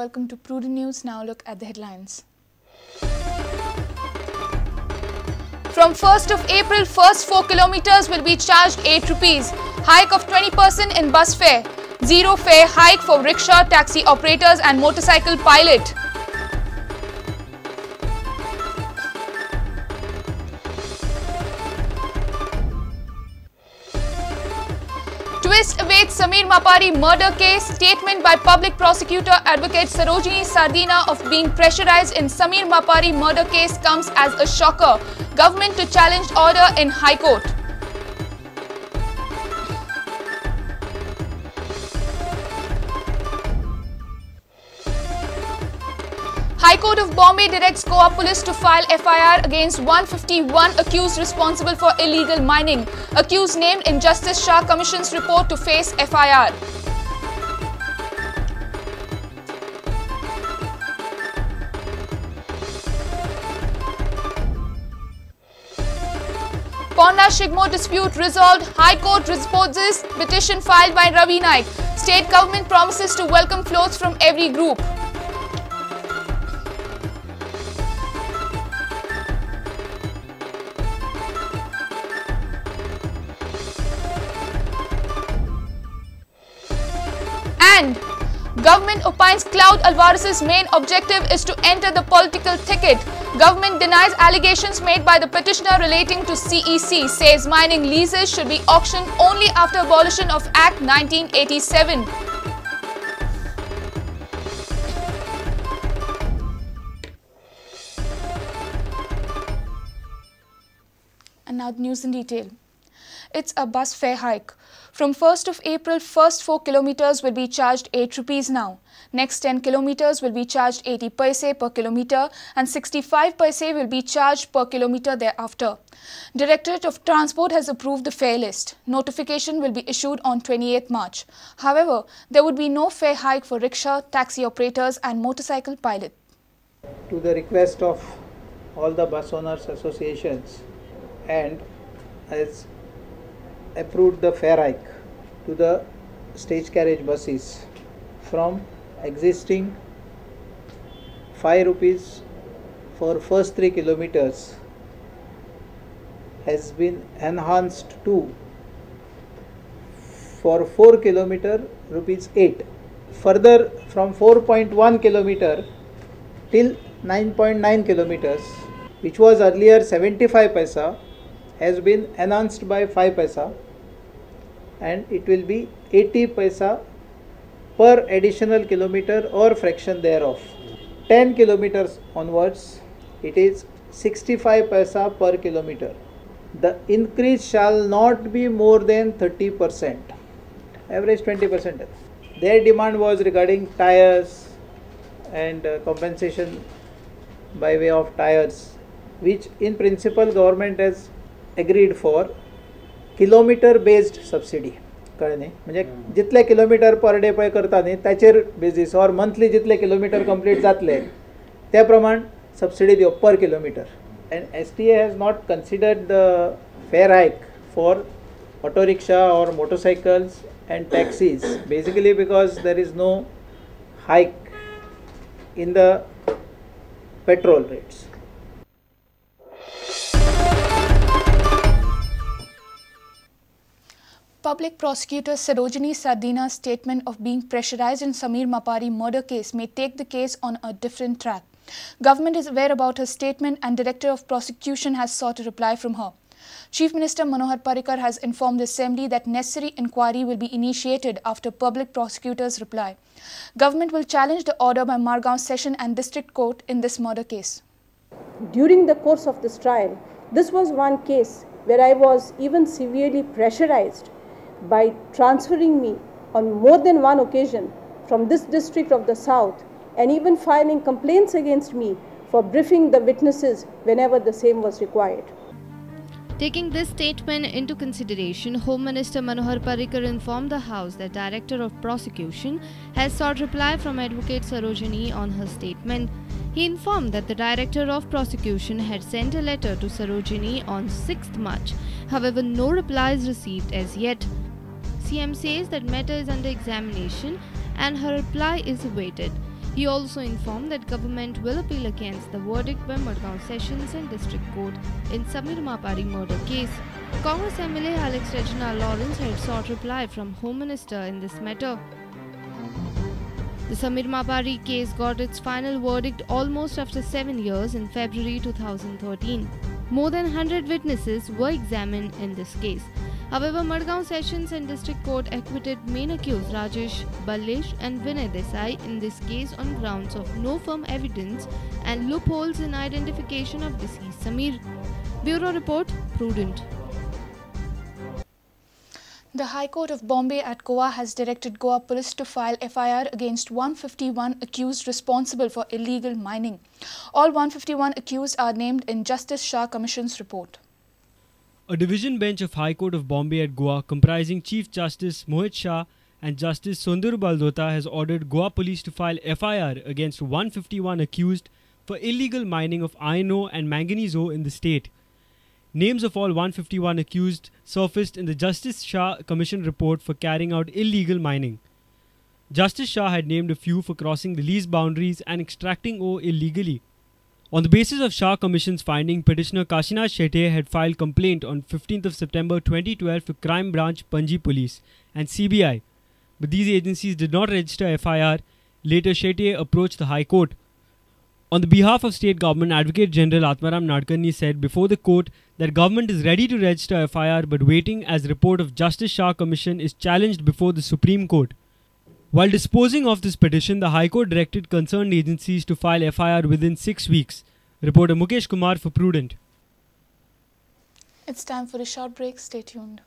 welcome to Prudent News. Now look at the headlines. From 1st of April, first 4 kilometers will be charged 8 rupees. Hike of 20% in bus fare. Zero fare hike for rickshaw, taxi operators and motorcycle pilot. Twist awaits Sameer Mapari murder case. Statement by public prosecutor advocate Sarojini Sardina of being pressurized in Sameer Mapari murder case comes as a shocker. Government to challenge order in High Court. High Court of Bombay directs Goa Police to file FIR against 151 accused responsible for illegal mining. Accused named in Justice Shah Commission's report to face FIR. Ponda-Shigmo dispute resolved. High Court disposes petition filed by Ravi Naik. State government promises to welcome floats from every group. And government opines Cloud Alvarez's main objective is to enter the political thicket. Government denies allegations made by the petitioner relating to CEC, says mining leases should be auctioned only after abolition of Act 1987. And now the news in detail. It's a bus fare hike. From 1st of April, first 4 kilometers will be charged 8 rupees now. Next 10 kilometers will be charged 80 paise per kilometer and 65 paise will be charged per kilometer thereafter. Directorate of Transport has approved the fare list. Notification will be issued on 28th March. However, there would be no fare hike for rickshaw, taxi operators and motorcycle pilots. To the request of all the bus owners associations and has approved the fare hike to the stage carriage buses from existing 5 rupees for first 3 kilometers has been enhanced to for 4 kilometer rupees 8. Further from 4.1 kilometer till 9.9 kilometers, which was earlier 75 paisa, has been enhanced by 5 paisa and it will be 80 paisa per additional kilometer or fraction thereof. 10 kilometers onwards it is 65 paisa per kilometer. The increase shall not be more than 30%, average 20%. Their demand was regarding tires and compensation by way of tires, which in principle government has agreed for kilometer based subsidy. कळ्ळें म्हणजे जितले kilometre per day पे करता न्ही ताचेर basis और monthly जितले kilometre complete जातले त्या प्रमाण सबसिडी दिवप पर kilometre. And STA has not considered the fare hike for auto rickshaw or motorcycles and taxis, basically because there is no hike in the petrol rates. Public prosecutor Sarojini Sardina's statement of being pressurized in Sameer Mapari murder case may take the case on a different track. Government is aware about her statement and Director of Prosecution has sought a reply from her. Chief Minister Manohar Parrikar has informed the Assembly that necessary inquiry will be initiated after public prosecutor's reply. Government will challenge the order by Margaon Session and District Court in this murder case. During the course of this trial, this was one case where I was even severely pressurized by transferring me on more than one occasion from this district of the south and even filing complaints against me for briefing the witnesses whenever the same was required. Taking this statement into consideration, Home Minister Manohar Parrikar informed the House that Director of Prosecution has sought reply from Advocate Sarojini on her statement. He informed that the Director of Prosecution had sent a letter to Sarojini on 6th March. However, no reply is received as yet. CM says that matter is under examination and her reply is awaited. He also informed that government will appeal against the verdict by Madgaon Sessions and District Court in Samir Mapari murder case. Congress MLA Alex Regina Lawrence had sought reply from Home Minister in this matter. The Samir Mapari case got its final verdict almost after 7 years in February 2013. More than 100 witnesses were examined in this case. However, Madgaon Sessions and District Court acquitted main accused Rajesh, Ballesh and Vinay Desai in this case on grounds of no firm evidence and loopholes in identification of deceased Samir. Bureau Report, Prudent. The High Court of Bombay at Goa has directed Goa Police to file FIR against 151 accused responsible for illegal mining. All 151 accused are named in Justice Shah Commission's report. A division bench of High Court of Bombay at Goa, comprising Chief Justice Mohit Shah and Justice Sundur Baldota, has ordered Goa Police to file FIR against 151 accused for illegal mining of iron ore and manganese ore in the state. Names of all 151 accused surfaced in the Justice Shah Commission report for carrying out illegal mining. Justice Shah had named a few for crossing the lease boundaries and extracting ore illegally. On the basis of Shah Commission's finding, petitioner Kashinath Shetye had filed complaint on 15th of September 2012 to Crime Branch, Panji Police and CBI, but these agencies did not register FIR. Later, Shetye approached the High Court. On the behalf of State Government, Advocate General Atmaram Nadkarni said before the court that government is ready to register FIR but waiting as report of Justice Shah Commission is challenged before the Supreme Court. While disposing of this petition, the High Court directed concerned agencies to file FIR within 6 weeks. Reporter Mukesh Kumar for Prudent. It's time for a short break. Stay tuned.